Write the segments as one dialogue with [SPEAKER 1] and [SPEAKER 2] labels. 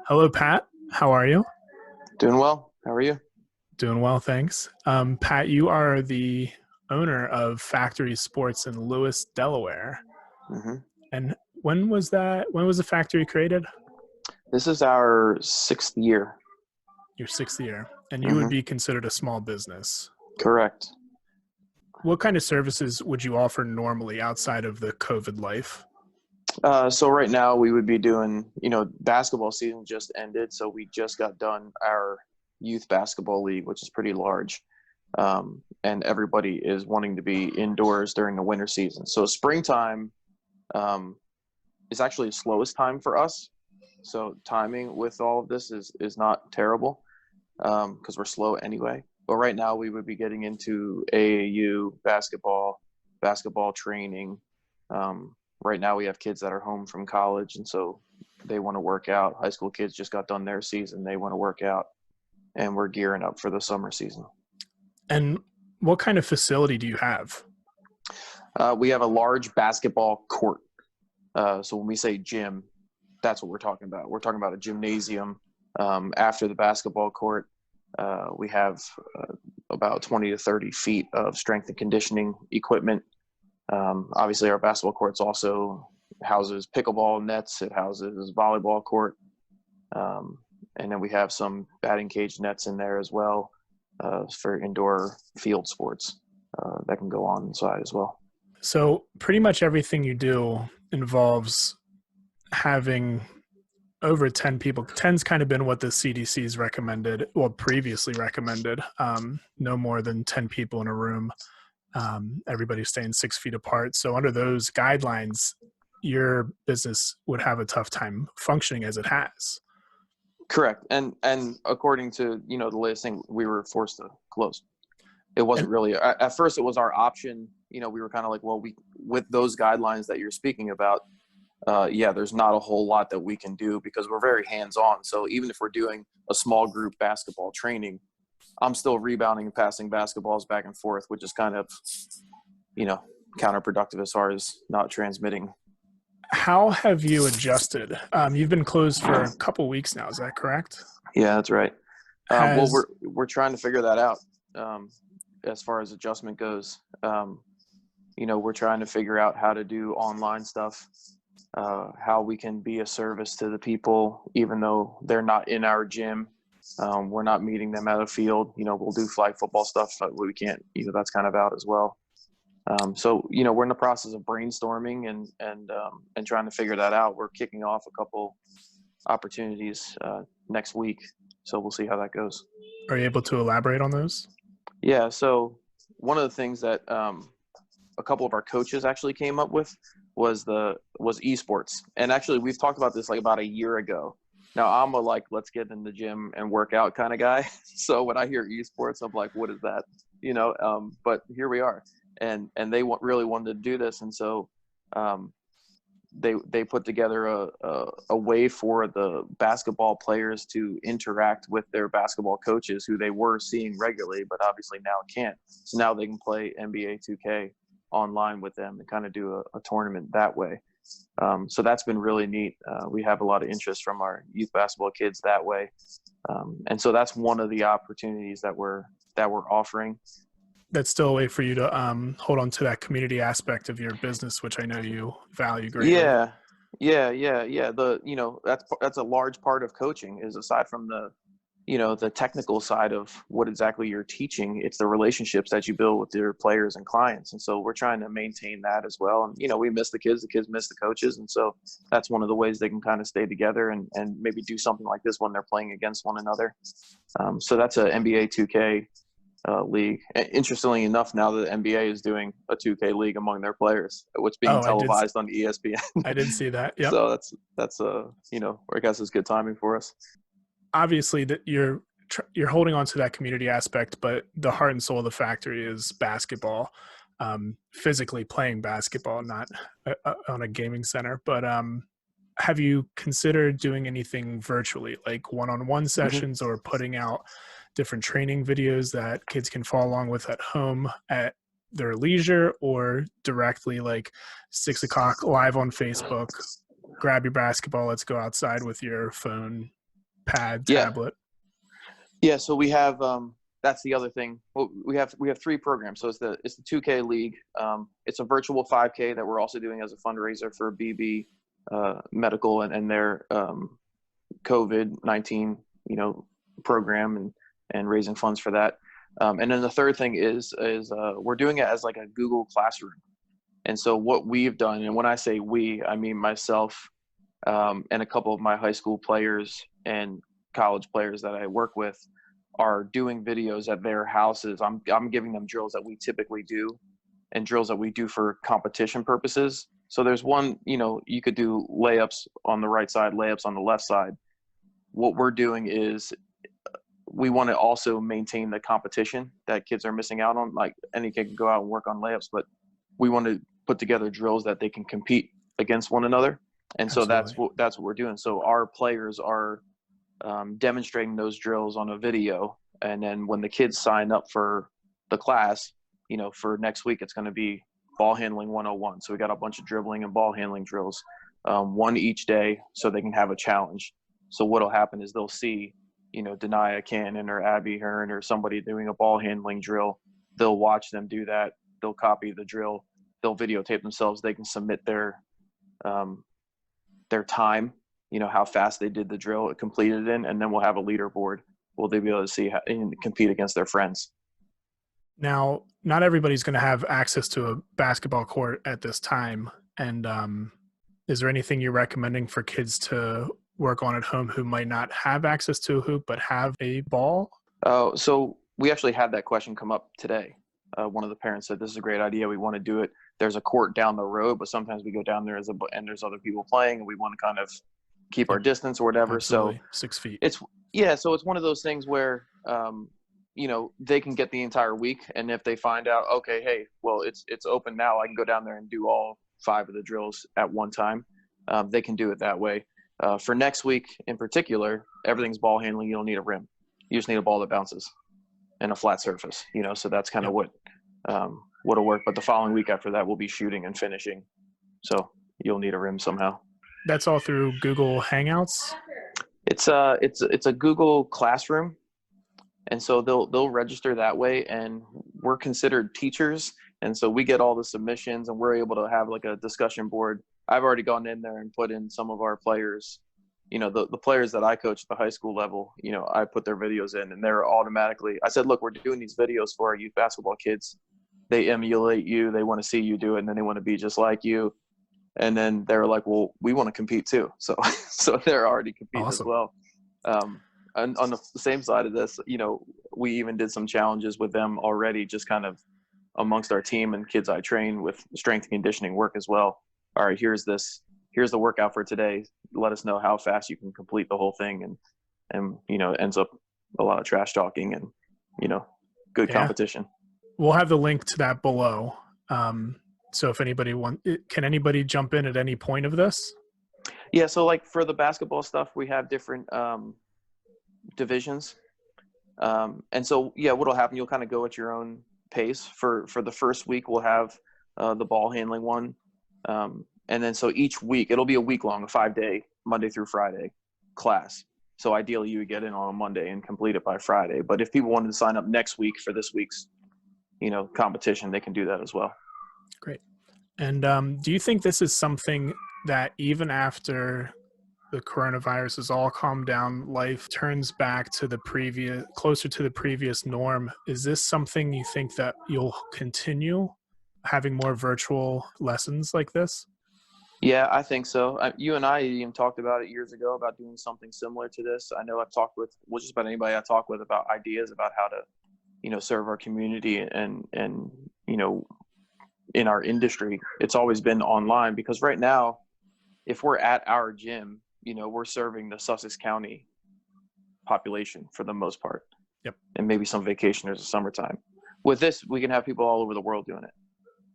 [SPEAKER 1] Hello, Pat. How are you?
[SPEAKER 2] Doing well. How are you?
[SPEAKER 1] Doing well, thanks. Pat, you are the owner of Factory Sports in Lewes, Delaware.
[SPEAKER 2] hmm
[SPEAKER 1] And when was that? When was the factory created?
[SPEAKER 2] This is our sixth year.
[SPEAKER 1] Your sixth year. And you would
[SPEAKER 2] hmm
[SPEAKER 1] be considered a small business.
[SPEAKER 2] Correct.
[SPEAKER 1] What kind of services would you offer normally outside of the COVID life?
[SPEAKER 2] So right now we would be doing, basketball season just ended, so we just got done our youth basketball league, which is pretty large, and everybody is wanting to be indoors during the winter season. So springtime um, is actually the slowest time for us. So timing with all of this is not terrible because we're slow anyway. But right now we would be getting into AAU basketball training. Right now we have kids that are home from college, and so they want to work out. High school kids just got done their season; they want to work out, and we're gearing up for the summer season.
[SPEAKER 1] And what kind of facility do you have?
[SPEAKER 2] We have a large basketball court. So when we say gym, that's what we're talking about. We're talking about a gymnasium after the basketball court. We have about 20 to 30 feet of strength and conditioning equipment. Obviously, our basketball courts also houses pickleball nets. It houses volleyball court, and then we have some batting cage nets in there as well for indoor field sports that can go on inside as well.
[SPEAKER 1] So, pretty much everything you do involves having over 10 people. 10's kind of been what the CDC's recommended, well, previously recommended. No more than 10 people in a room. Everybody staying 6 feet apart. So under those guidelines, your business would have a tough time functioning as it has.
[SPEAKER 2] Correct. And according to, the latest thing, we were forced to close. It wasn't
[SPEAKER 1] And
[SPEAKER 2] really at first it was our option. We were kind of like, well, we with those guidelines that you're speaking about, yeah, there's not a whole lot that we can do because we're very hands-on. So even if we're doing a small group basketball training, I'm still rebounding and passing basketballs back and forth, which is kind of, you know, counterproductive as far as not transmitting.
[SPEAKER 1] how have you adjusted? You've been closed for a couple weeks now. Is that correct?
[SPEAKER 2] Yeah, that's right. Well,
[SPEAKER 1] Has
[SPEAKER 2] we're trying to figure that out as far as adjustment goes. We're trying to figure out how to do online stuff, how we can be a service to the people, even though they're not in our gym. We're not meeting them at a field. We'll do flag football stuff, but we can't. That's kind of out as well. So we're in the process of brainstorming and trying to figure that out. We're kicking off a couple opportunities next week, so we'll see how that goes.
[SPEAKER 1] are you able to elaborate on those?
[SPEAKER 2] Yeah. So one of the things that a couple of our coaches actually came up with was esports, and actually we've talked about this like about a year ago. Now I'm a like let's get in the gym and work out kind of guy. So when I hear esports, I'm like, what is that? But here we are, and they really wanted to do this, and so um, they put together a way for the basketball players to interact with their basketball coaches who they were seeing regularly, but obviously now can't. So now they can play NBA 2K online with them and kind of do a tournament that way. So that's been really neat. We have a lot of interest from our youth basketball kids that way, and so that's one of the opportunities that we're offering.
[SPEAKER 1] That's still a way for you to hold on to that community aspect of your business, which I know you value greatly.
[SPEAKER 2] Yeah, yeah. That's a large part of coaching is aside from the technical side of what exactly you're teaching, it's the relationships that you build with your players and clients. And so we're trying to maintain that as well. And we miss the kids miss the coaches, and so that's one of the ways they can kind of stay together and maybe do something like this when they're playing against one another. So that's a NBA 2K league. Interestingly enough, now the NBA is doing a 2K league among their players, which being
[SPEAKER 1] Oh,
[SPEAKER 2] televised on ESPN.
[SPEAKER 1] I did see that. Yep.
[SPEAKER 2] So that's I guess it's good timing for us.
[SPEAKER 1] Obviously that you're holding on to that community aspect, but the heart and soul of the factory is basketball, physically playing basketball, not on a gaming center. But have you considered doing anything virtually, like one-on-one
[SPEAKER 2] hmm
[SPEAKER 1] sessions or putting out different training videos that kids can follow along with at home at their leisure, or directly like 6 o'clock live on Facebook, grab your basketball, let's go outside with your phone, pad,
[SPEAKER 2] Yeah.
[SPEAKER 1] tablet?
[SPEAKER 2] Yeah. So we have, that's the other thing. Well, we have 3 programs. So it's the 2K league. It's a virtual 5K that we're also doing as a fundraiser for BB medical and their COVID-19, program and raising funds for that. And then the third thing is we're doing it as like a Google Classroom. And so what we've done, and when I say we, I mean myself and a couple of my high school players and college players that I work with are doing videos at their houses. I'm giving them drills that we typically do and drills that we do for competition purposes. So there's one, you could do layups on the right side, layups on the left side. What we're doing is we want to also maintain the competition that kids are missing out on. Like any kid can go out and work on layups, but we want to put together drills that they can compete against one another. And so that's what we're doing. So our players are demonstrating those drills on a video. And then when the kids sign up for the class, for next week, it's going to be ball handling 101. So we got a bunch of dribbling and ball handling drills, one each day, so they can have a challenge. So what'll happen is they'll see, Denia Cannon or Abby Hearn or somebody doing a ball handling drill. They'll watch them do that. They'll copy the drill. They'll videotape themselves. They can submit their time, how fast they did the drill, it completed in, and then we'll have a leaderboard. Will they be able to see how, and compete against their friends?
[SPEAKER 1] Now, not everybody's going to have access to a basketball court at this time. And is there anything you're recommending for kids to work on at home who might not have access to a hoop but have a ball?
[SPEAKER 2] So we actually had that question come up today. One of the parents said, this is a great idea. We want to do it. There's a court down the road, but sometimes we go down there and there's other people playing and we want to kind of keep our distance or whatever.
[SPEAKER 1] Absolutely.
[SPEAKER 2] So
[SPEAKER 1] 6 feet.
[SPEAKER 2] So it's one of those things where, they can get the entire week. And if they find out, okay, hey, well, it's open now, I can go down there and do all 5 of the drills at one time. They can do it that way. For next week in particular, everything's ball handling. You don't need a rim. You just need a ball that bounces and a flat surface, so that's kind of what'll work. But the following week after that, we'll be shooting and finishing. So you'll need a rim somehow.
[SPEAKER 1] That's all through Google Hangouts?
[SPEAKER 2] It's a Google Classroom. And so they'll register that way, and we're considered teachers. And so we get all the submissions and we're able to have like a discussion board. I've already gone in there and put in some of our players, the players that I coach at the high school level, I put their videos in and they're automatically, I said, look, we're doing these videos for our youth basketball kids. They emulate you. They want to see you do it. And then they want to be just like you. And then they're like, well, we want to compete too. So they're already competing as well. And on the same side of this, we even did some challenges with them already, just kind of amongst our team and kids I train with strength and conditioning work as well. All right, here's the workout for today. Let us know how fast you can complete the whole thing. And it ends up a lot of trash talking and, good competition.
[SPEAKER 1] We'll have the link to that below. So if anybody can anybody jump in at any point of this?
[SPEAKER 2] Yeah. So like for the basketball stuff, we have different, divisions. And so, what'll happen, you'll kind of go at your own pace. For the first week, we'll have the ball handling one. And then so each week, it'll be a week long, a 5-day, Monday through Friday class. So ideally you would get in on a Monday and complete it by Friday. But if people wanted to sign up next week for this week's, competition, they can do that as well.
[SPEAKER 1] Great. And do you think this is something that even after the coronavirus is all calmed down, life turns back to closer to the previous norm, is this something you think that you'll continue having more virtual lessons like this?
[SPEAKER 2] Yeah, I think so. You and I even talked about it years ago about doing something similar to this. I know I've talked with, just about anybody I talk with about ideas about how to, serve our community and in our industry. It's always been online because right now, if we're at our gym, we're serving the Sussex County population for the most part.
[SPEAKER 1] Yep.
[SPEAKER 2] And maybe some vacationers in summertime. With this, we can have people all over the world doing it.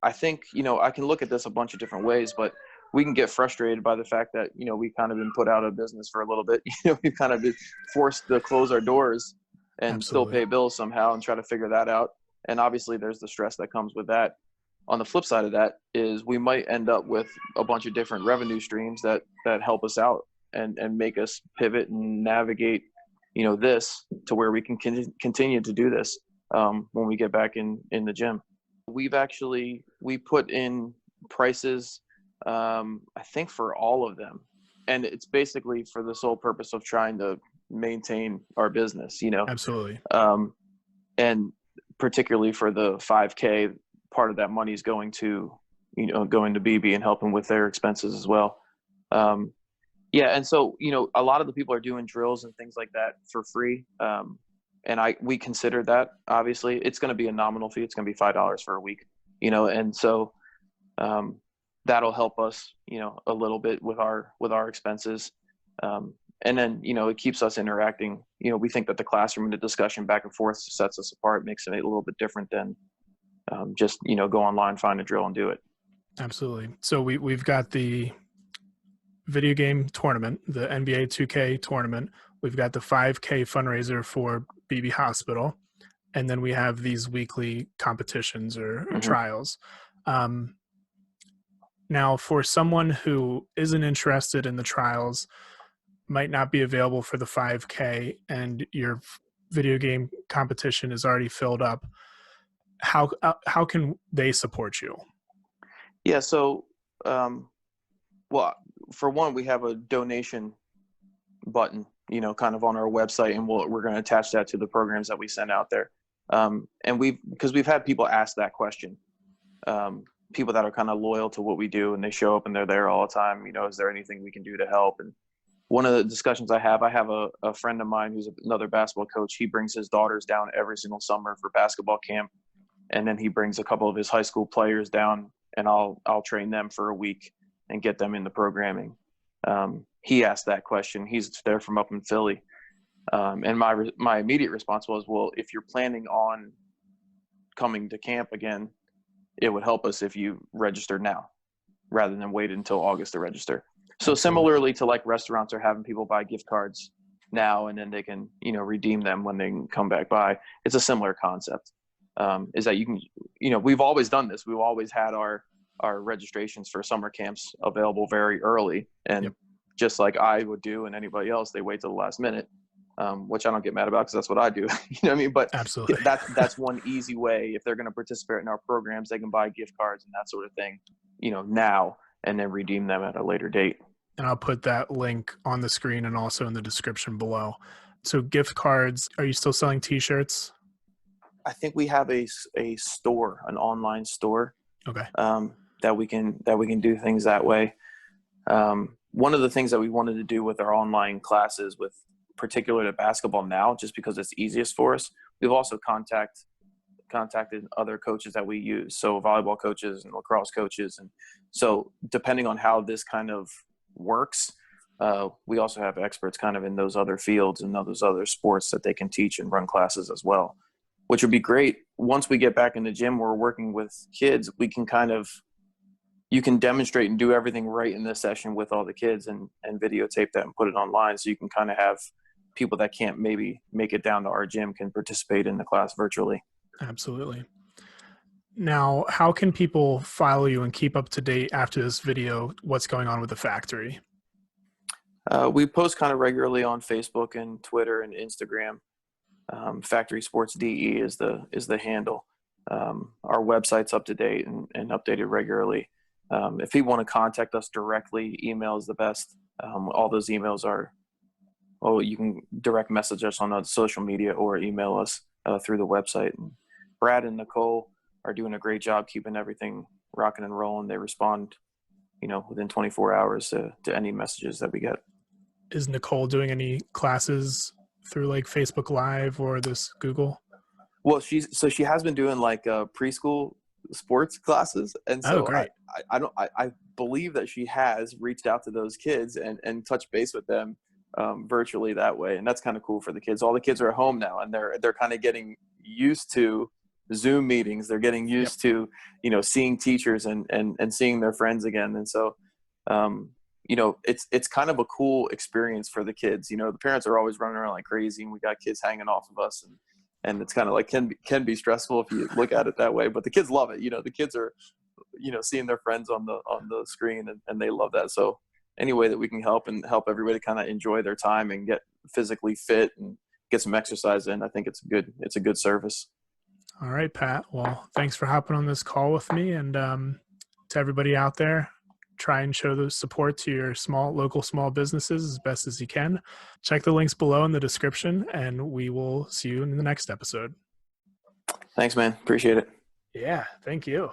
[SPEAKER 2] I think, I can look at this a bunch of different ways, but we can get frustrated by the fact that, we've kind of been put out of business for a little bit. We've kind of been forced to close our doors and
[SPEAKER 1] Absolutely.
[SPEAKER 2] still pay bills somehow and try to figure that out. And obviously there's the stress that comes with that. On the flip side of that is we might end up with a bunch of different revenue streams that help us out. and make us pivot and navigate, this to where we can continue to do this when we get back in the gym. We put in prices, I think, for all of them. And it's basically for the sole purpose of trying to maintain our business,
[SPEAKER 1] Absolutely.
[SPEAKER 2] And particularly for the 5K, part of that money is going to BB and helping with their expenses as well. Yeah. And so, a lot of the people are doing drills and things like that for free. And we consider that, obviously. It's going to be a nominal fee. It's going to be $5 for a week, and so that'll help us, a little bit with our expenses. And then, it keeps us interacting. We think that the classroom and the discussion back and forth sets us apart, makes it a little bit different than just, go online, find a drill and do it.
[SPEAKER 1] Absolutely. So we've got the video game tournament, the NBA 2K tournament. We've got the 5K fundraiser for BB Hospital. And then we have these weekly competitions or trials. Now, for someone who isn't interested in the trials, might not be available for the 5K, and your video game competition is already filled up, how can they support you?
[SPEAKER 2] Yeah. So, well, for one, we have a donation button, kind of on our website, and we're going to attach that to the programs that we send out there. And because we've had people ask that question, people that are kind of loyal to what we do, and they show up and they're there all the time. Is there anything we can do to help? And one of the discussions I have a friend of mine who's another basketball coach. He brings his daughters down every single summer for basketball camp. And then he brings a couple of his high school players down, and I'll train them for a week and get them into programming. He asked that question. He's there from up in Philly. And my immediate response was, well, if you're planning on coming to camp again, it would help us if you registered now rather than wait until August to register. So similarly to like restaurants are having people buy gift cards now, and then they can, redeem them when they come back by. It's a similar concept. Is that you can, we've always done this. We've always had our registrations for summer camps available very early. And just like I would do and anybody else, they wait till the last minute, which I don't get mad about because that's what I do. You know what I mean? But
[SPEAKER 1] absolutely,
[SPEAKER 2] that's one easy way. If they're going to participate in our programs, they can buy gift cards and that sort of thing, now, and then redeem them at a later date.
[SPEAKER 1] And I'll put that link on the screen and also in the description below. So gift cards, are you still selling t-shirts?
[SPEAKER 2] I think we have a store, an online store.
[SPEAKER 1] Okay.
[SPEAKER 2] That we can do things that way. One of the things that we wanted to do with our online classes, with particular to basketball now, just because it's easiest for us, we've also contacted other coaches that we use. So volleyball coaches and lacrosse coaches. And so depending on how this kind of works, we also have experts kind of in those other fields and those other sports that they can teach and run classes as well, which would be great. Once we get back in the gym, we're working with kids, we can you can demonstrate and do everything right in this session with all the kids and videotape that and put it online. So you can kind of have people that can't maybe make it down to our gym can participate in the class virtually.
[SPEAKER 1] Absolutely. Now, how can people follow you and keep up to date after this video? What's going on with the factory?
[SPEAKER 2] We post kind of regularly on Facebook and Twitter and Instagram. Factory Sports DE is the handle. Our website's up to date and updated regularly. If people want to contact us directly, email is the best. All those emails you can direct message us on the social media or email us through the website. And Brad and Nicole are doing a great job keeping everything rocking and rolling. They respond, within 24 hours to any messages that we get.
[SPEAKER 1] Is Nicole doing any classes through like Facebook Live or this Google?
[SPEAKER 2] Well, she has been doing like preschool sports classes, and so
[SPEAKER 1] great.
[SPEAKER 2] I believe that she has reached out to those kids and touched base with them virtually that way, and that's kind of cool for the kids. All the kids are at home now, and they're kind of getting used to Zoom meetings. They're getting used to seeing teachers and seeing their friends again, and so it's kind of a cool experience for the kids. The parents are always running around like crazy, and we got kids hanging off of us, and it's kind of like can be stressful if you look at it that way, but the kids love it. The kids are seeing their friends on the screen, and they love that. So any way that we can help and help everybody kind of enjoy their time and get physically fit and get some exercise in, I think it's a good service.
[SPEAKER 1] All right, Pat. Well, thanks for hopping on this call with me. And to everybody out there, try and show the support to your local small businesses as best as you can. Check the links below in the description, and we will see you in the next episode.
[SPEAKER 2] Thanks, man. Appreciate it.
[SPEAKER 1] Yeah, thank you.